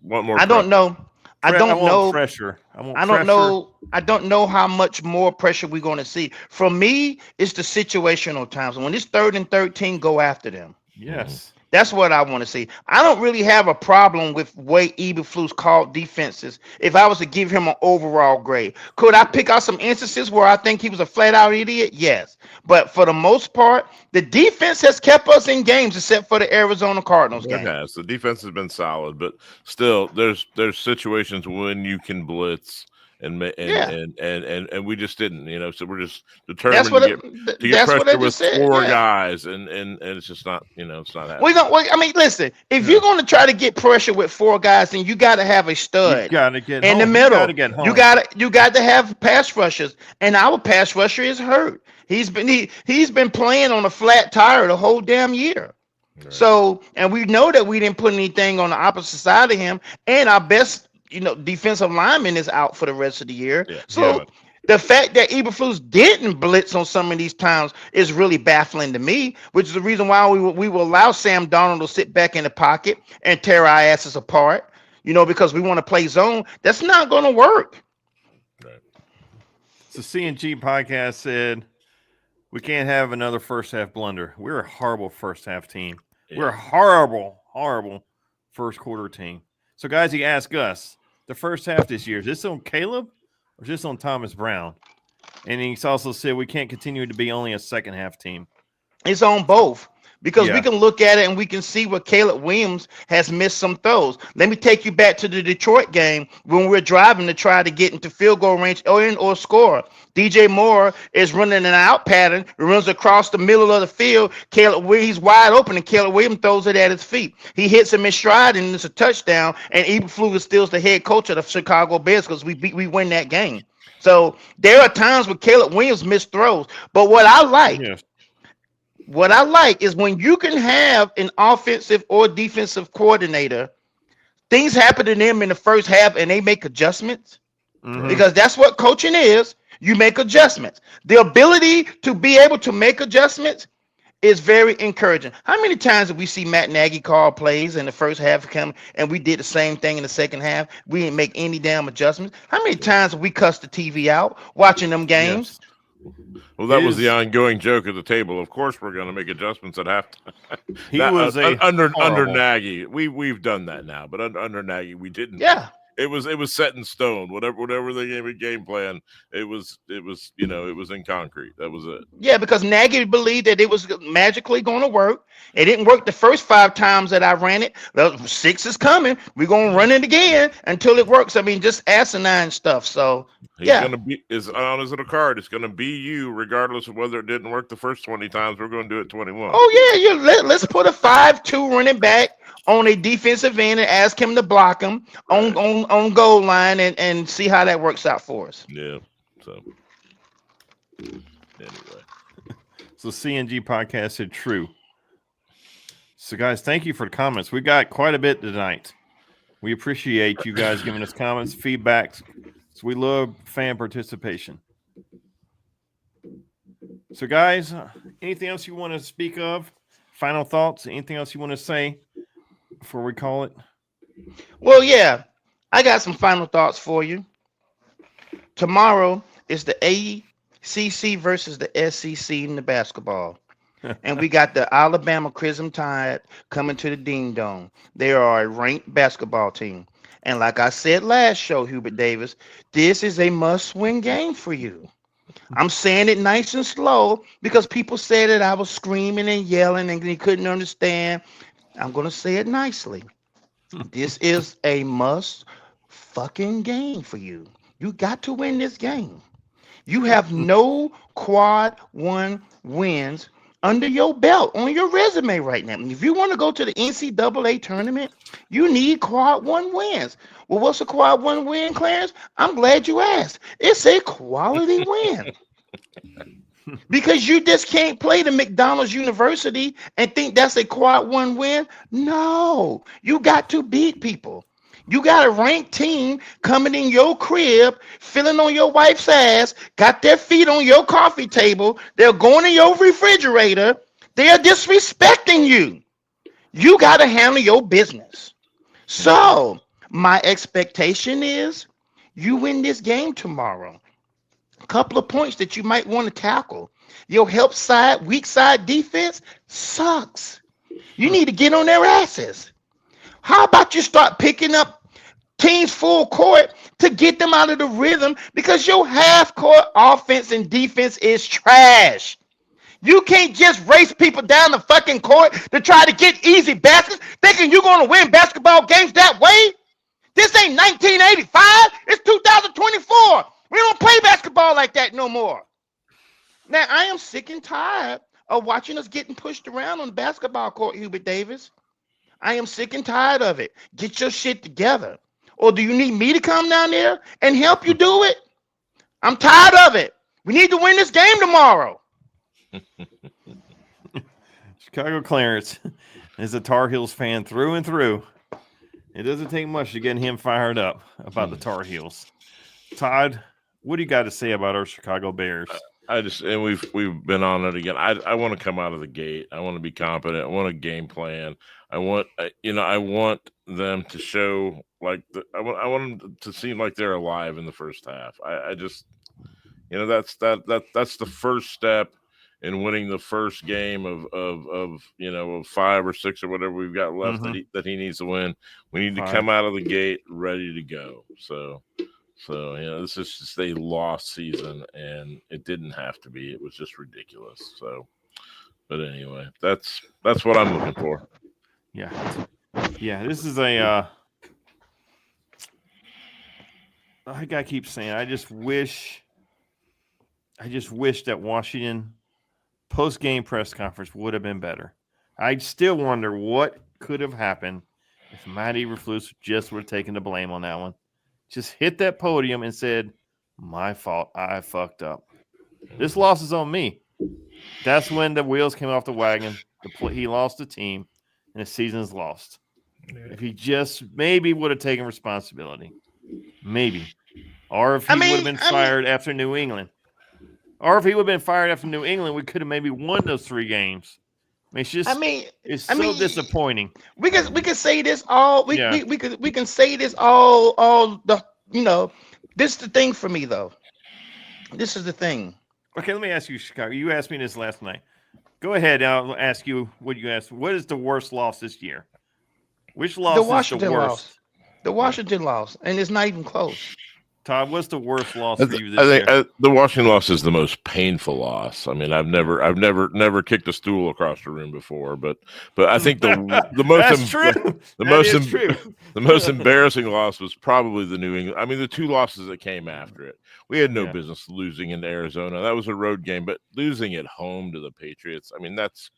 more. I don't know. I don't know pressure. I don't know how much more pressure we're going to see. For me, it's the situational times. When it's 3rd and 13, go after them. Yes. That's what I want to see. I don't really have a problem with way Eberflus called defenses. If I was to give him an overall grade, could I pick out some instances where I think he was a flat out idiot? Yes. But for the most part, the defense has kept us in games except for the Arizona Cardinals game. It has. The defense has been solid, but still there's situations when you can blitz. And we just didn't, so we're just determined to get pressure with 4 guys, and it's just not, it's not happening. Listen, if you're going to try to get pressure with 4 guys, then you got to have a stud in the middle. You got to have pass rushers, and our pass rusher is hurt. He's been playing on a flat tire the whole damn year. Right. So, and we know that we didn't put anything on the opposite side of him, and our best defensive lineman is out for the rest of the year. Yeah, so the fact that Eberflus didn't blitz on some of these times is really baffling to me, which is the reason why we will allow Sam Darnold to sit back in the pocket and tear our asses apart, because we want to play zone. That's not going to work. Right. So CNG podcast said we can't have another first half blunder. We're a horrible first half team. Yeah. We're a horrible first quarter team. So guys, he asked us, the first half this year, is this on Caleb or is this on Thomas Brown? And he's also said we can't continue to be only a second half team. It's on both because we can look at it and we can see where Caleb Williams has missed some throws. Let me take you back to the Detroit game when we're driving to try to get into field goal range or score. DJ Moore is running an out pattern, runs across the middle of the field. He's wide open, and Caleb Williams throws it at his feet. He hits him in stride, and it's a touchdown. And Eberflus is still the head coach of the Chicago Bears because we win that game. So there are times when Caleb Williams missed throws. But what I like, What I like is when you can have an offensive or defensive coordinator, things happen to them in the first half and they make adjustments because that's what coaching is. You make adjustments. The ability to be able to make adjustments is very encouraging. How many times have we see Matt Nagy call plays in the first half come and we did the same thing in the second half? We didn't make any damn adjustments. How many times have we cussed the TV out watching them games? Yes. Well, that was the ongoing joke at the table. Of course, we're going to make adjustments at halftime. He was under horrible. Nagy. We've done that now, but under Nagy, we didn't. Yeah. It was set in stone. Whatever they gave a game plan, it was it was in concrete. That was it. Yeah, because Nagy believed that it was magically going to work. It didn't work the first 5 times that I ran it. The 6 is coming. We're going to run it again until it works. I mean, just asinine stuff. So He's gonna be on his little card. It's gonna be you, regardless of whether it didn't work the first 20 times. We're gonna do it 21. Oh yeah, let's put a 5-2 running back on a defensive end and ask him to block him on goal line and see how that works out for us. Yeah. So anyway. So CNG podcast said true. So guys, thank you for the comments. We got quite a bit tonight. We appreciate you guys giving us comments, feedbacks. So we love fan participation. So guys, anything else you want to speak of? Final thoughts? Anything else you want to say before we call it? Well, yeah, I got some final thoughts for you. Tomorrow is the ACC versus the SEC in the basketball. And we got the Alabama Crimson Tide coming to the Ding Dong. They are a ranked basketball team. And like I said last show, Hubert Davis, this is a must-win game for you. I'm saying it nice and slow because people said that I was screaming and yelling and they couldn't understand. I'm going to say it nicely. This is a must-fucking game for you. You got to win this game. You have no quad 1 wins under your belt on your resume right now. If you want to go to the NCAA tournament, you need quad 1 wins. Well, what's a quad 1 win, Clarence? I'm glad you asked. It's a quality win. Because you just can't play the McDonald's University and think that's a quad 1 win. No, you got to beat people. You got a ranked team coming in your crib, filling on your wife's ass, got their feet on your coffee table. They're going in your refrigerator. They are disrespecting you. You got to handle your business. So my expectation is you win this game tomorrow. A couple of points that you might want to tackle. Your help side, weak side defense sucks. You need to get on their asses. How about you start picking up teams full court to get them out of the rhythm because your half court offense and defense is trash. You can't just race people down the fucking court to try to get easy baskets thinking you're going to win basketball games that way. This ain't 1985. It's 2024. We don't play basketball like that no more. Now, I am sick and tired of watching us getting pushed around on the basketball court, Hubert Davis. I am sick and tired of it. Get your shit together. Or do you need me to come down there and help you do it? I'm tired of it. We need to win this game tomorrow. Chicago Clarence is a Tar Heels fan through and through. It doesn't take much to get him fired up about the Tar Heels. Todd, what do you got to say about our Chicago Bears? And we've been on it again. I want to come out of the gate. I want to be competent. I want a game plan. I want them to show I want them to seem like they're alive in the first half. I just that's the first step in winning the first game of 5 or 6 or whatever we've got left that he needs to win. We need to come out of the gate ready to go. So this is just a lost season, and it didn't have to be. It was just ridiculous. So, but anyway, that's what I'm looking for. Yeah. This is a. I gotta keep saying. I just wish that Washington post-game press conference would have been better. I still wonder what could have happened if Matt Eberflus just would have taken the blame on that one. Just hit that podium and said, "My fault. I fucked up. This loss is on me. That's when the wheels came off the wagon. He lost the team, and the season's lost. If he just maybe would have taken responsibility, maybe, or if he would have been fired after New England, or if he would have been fired after New England, we could have maybe won those 3 games. I mean, it's just, it's so disappointing. We can say this all. We can say this all the. This is the thing for me though. This is the thing. Okay, let me ask you, Chicago. You asked me this last night. Go ahead. I'll ask you what you asked. What is the worst loss this year? Which loss is the worst? The Washington loss, and it's not even close. Todd, what's the worst loss for you this year? I think the Washington loss is the most painful loss. I mean, I've never kicked a stool across the room before, but I think the most embarrassing loss was probably the New England. I mean, the 2 losses that came after it. We had no business losing in Arizona. That was a road game, but losing at home to the Patriots, I mean, that's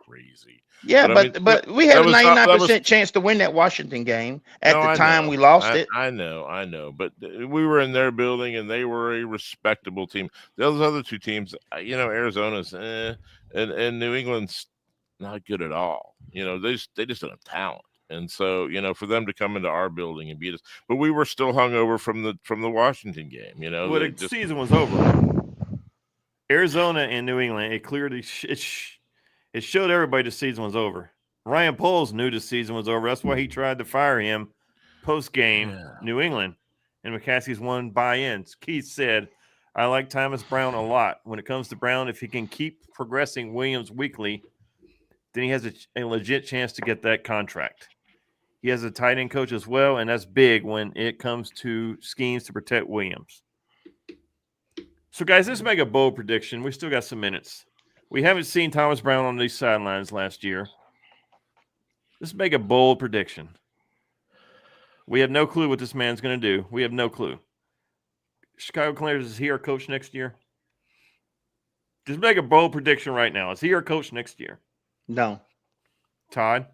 crazy. Yeah, but we had a 99% chance to win that Washington game at the time we lost it. I know. But we were in their building, and they were a respectable team. Those other 2 teams, Arizona's and New England's not good at all. They just don't have talent. And so, for them to come into our building and beat us, but we were still hungover from the Washington game. But the season was over. Arizona and New England, it clearly it showed everybody the season was over. Ryan Poles knew the season was over. That's why he tried to fire him post-game New England. And McCaskey's won buy-ins. Keith said, I like Thomas Brown a lot. When it comes to Brown, if he can keep progressing Williams weekly, then he has a legit chance to get that contract. He has a tight end coach as well, and that's big when it comes to schemes to protect Williams. So, guys, let's make a bold prediction. We still got some minutes. We haven't seen Thomas Brown on these sidelines last year. Let's make a bold prediction. We have no clue what this man's going to do. We have no clue. Chicago Clanners, is he our coach next year? Just make a bold prediction right now. Is he our coach next year? No. Todd?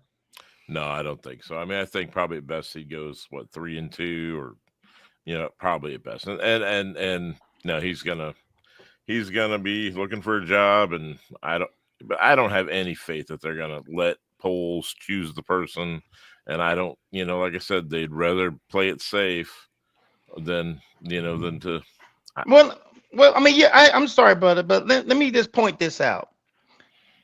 No, I don't think so. I mean, I think probably at best he goes 3-2, or probably at best. And no, he's gonna be looking for a job, and I don't have any faith that they're gonna let Poles choose the person. And I don't, like I said, they'd rather play it safe than to. Well, I mean, I'm sorry, brother, but let me just point this out.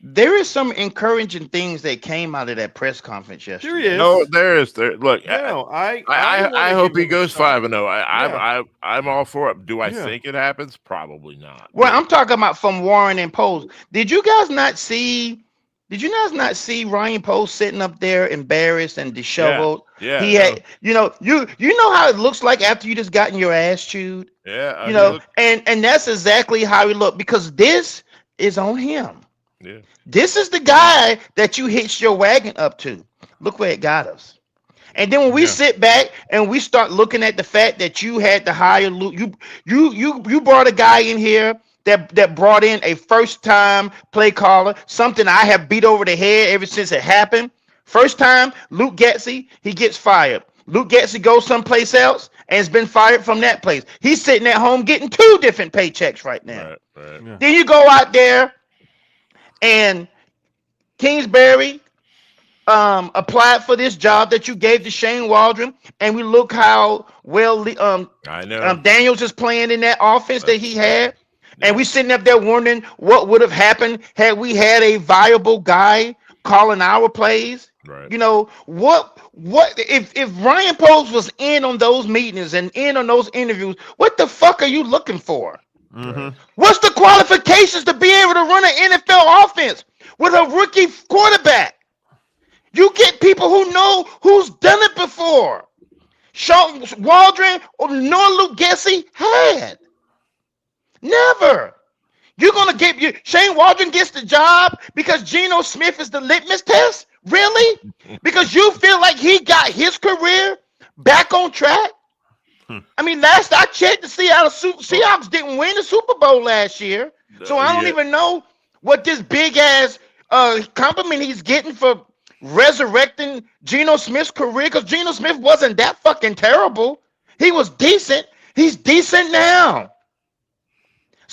There is some encouraging things that came out of that press conference yesterday. There is. No, there is. Look, no, I hope he goes 5-0. I'm all for it. Do I think it happens? Probably not. Well, I'm talking about from Warren and Poles. Did you guys not see Ryan Poles sitting up there embarrassed and disheveled? Yeah. He had, you know how it looks like after you just gotten your ass chewed. Yeah. And that's exactly how he looked, because this is on him. Yeah. This is the guy that you hitched your wagon up to. Look where it got us. And then when we sit back and we start looking at the fact that you had to hire Luke, you brought a guy in here that brought in a first-time play caller, something I have beat over the head ever since it happened. First time, Luke Getsy, he gets fired. Luke Getsy goes someplace else and has been fired from that place. He's sitting at home getting 2 different paychecks right now. Right. Yeah. Then you go out there and Kingsbury applied for this job that you gave to Shane Waldron, and we look how well I know Daniels is playing in that offense that he had. And we sitting up there wondering what would have happened had we had a viable guy calling our plays. Right. What if Ryan Poles was in on those meetings and in on those interviews, what the fuck are you looking for? Mm-hmm. What's the qualifications to be able to run an NFL offense with a rookie quarterback? You get people who know who's done it before. Sean Waldron or Luke Getsy had. Never. You're going to get Shane Waldron gets the job because Geno Smith is the litmus test? Really? Because you feel like he got his career back on track? I mean, last I checked, the Seahawks didn't win the Super Bowl last year. So I don't even know what this big ass compliment he's getting for resurrecting Geno Smith's career, because Geno Smith wasn't that fucking terrible. He was decent. He's decent now.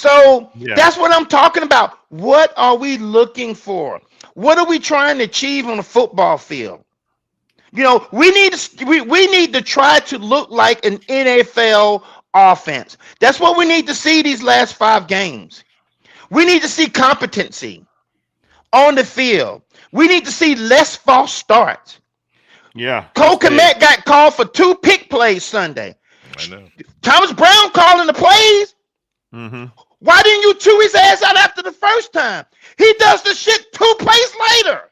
So Yeah. that's what I'm talking about. What are we looking for? What are we trying to achieve on the football field? You know, we need to try to look like an NFL offense. That's what we need to see these last 5 games. We need to see competency on the field. We need to see less false starts. Yeah. Cole that's big. Kmet got called for 2 pick plays Sunday. I know. Thomas Brown calling the plays. Mm-hmm. Why didn't you chew his ass out after the first time? He does the shit 2 plays later.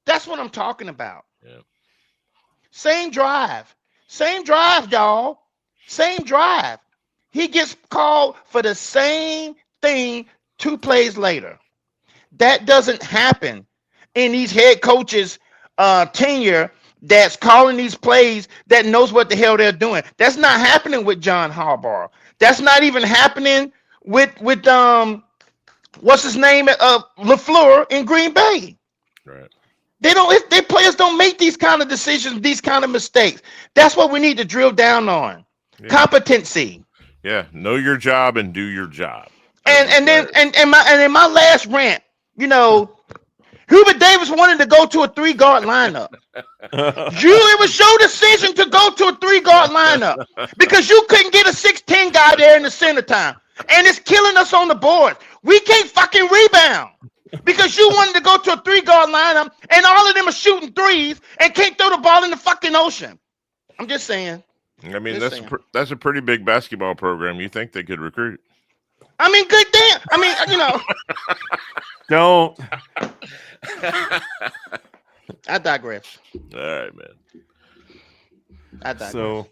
That's what I'm talking about. Yeah. Same drive, y'all. Same drive. He gets called for the same thing 2 plays later. That doesn't happen in these head coaches' tenure that's calling these plays that knows what the hell they're doing. That's not happening with John Harbaugh. That's not even happening with what's his name LaFleur in Green Bay. Right. Their players don't make these kind of decisions, these kind of mistakes. That's what we need to drill down on. Yeah. Competency. Yeah. Know your job and do your job. And in my last rant, you know, Hubert Davis wanted to go to a 3-guard lineup. It was your decision to go to a 3-guard lineup because you couldn't get a 6'10" guy there in the center time. And it's killing us on the board. We can't fucking rebound because you wanted to go to a 3-guard lineup and all of them are shooting threes and can't throw the ball in the fucking ocean. I'm just saying. I mean, that's a pretty big basketball program. You think they could recruit? I mean, good damn. I mean, you know. Don't. I digress. All right, man. I digress. So,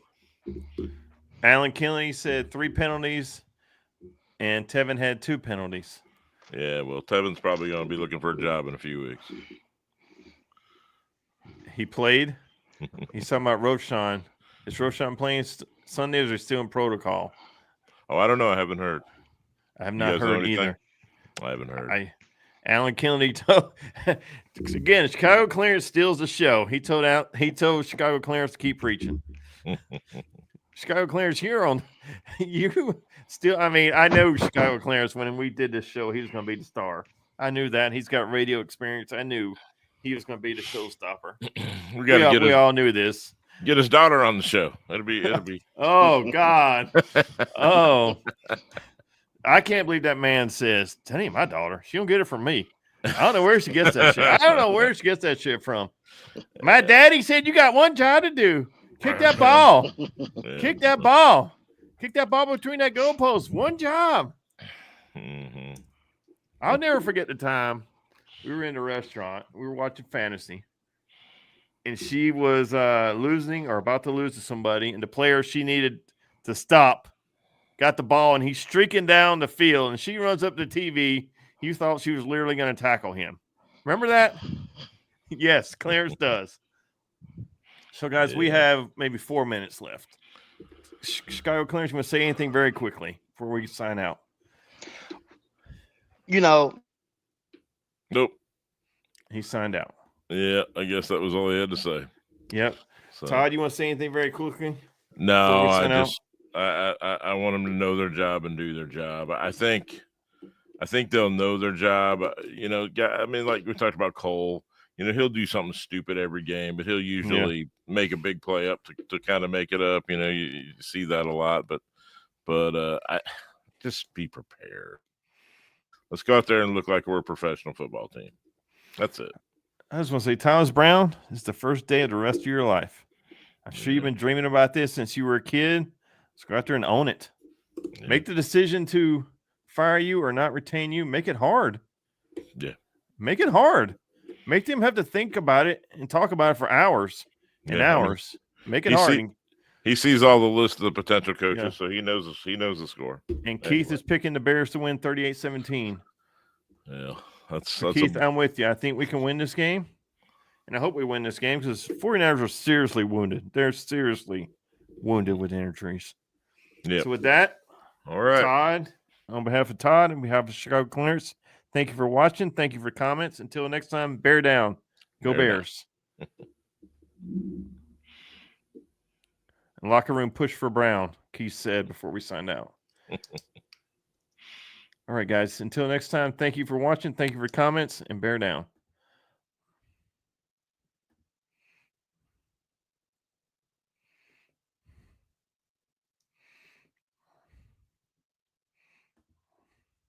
Alan Kennedy said 3 penalties, and Tevin had 2 penalties. Yeah, well, Tevin's probably going to be looking for a job in a few weeks. He played. He's talking about Roshan. Is Roshan playing Sunday, or is he still in protocol? Oh, I don't know. I haven't heard. I have You not guys know heard anything? either. I haven't heard. Alan Kennedy told again, Chicago Clearance steals the show. He told Chicago Clearance to keep preaching. Chicago Clearance, you're on you still. I mean, I know Chicago Clearance when we did this show, he was going to be the star. I knew that. He's got radio experience. I knew he was going to be the showstopper. We all knew this. Get his daughter on the show. It'll be. Oh God. Oh. I can't believe that man says, "That ain't my daughter. She don't get it from me." I don't know where she gets that shit. I don't know where she gets that shit from. My daddy said you got one job to do. Kick that ball. Yeah. Kick that ball. Kick that ball between that goalpost. One job. Mm-hmm. I'll never forget the time we were in the restaurant. We were watching fantasy. And she was losing or about to lose to somebody. And the player she needed to stop got the ball, and he's streaking down the field, and she runs up to the TV. You thought she was literally going to tackle him. Remember that? Yes, Clarence does. So, guys, we have maybe 4 minutes left. Chicago Clarence, you want to say anything very quickly before we sign out? You know. Nope. He signed out. Yeah, I guess that was all he had to say. Yep. So. Todd, you want to say anything very quickly? No, I want them to know their job and do their job. I think they'll know their job. You know, I mean, like we talked about Cole. You know, he'll do something stupid every game, but he'll usually make a big play up to kind of make it up. You know, you see that a lot. But I just be prepared. Let's go out there and look like we're a professional football team. That's it. I just want to say, Thomas Brown, this is the first day of the rest of your life. I'm sure you've been dreaming about this since you were a kid. Let's go out there and own it. Yeah. Make the decision to fire you or not retain you. Make it hard. Yeah. Make it hard. Make them have to think about it and talk about it for hours and hours. Make it hard. He sees all the list of the potential coaches, so he knows the score. And Keith is picking the Bears to win 38-17. Yeah. That's Keith, I'm with you. I think we can win this game. And I hope we win this game because 49ers are seriously wounded. They're seriously wounded with injuries. Yeah. So with that, all right, Todd, on behalf of Todd and behalf of Chicago Clearance, thank you for watching. Thank you for comments. Until next time, bear down. Go Bears. And locker room push for Brown, Keith said before we signed out. All right, guys. Until next time, thank you for watching. Thank you for comments, and bear down.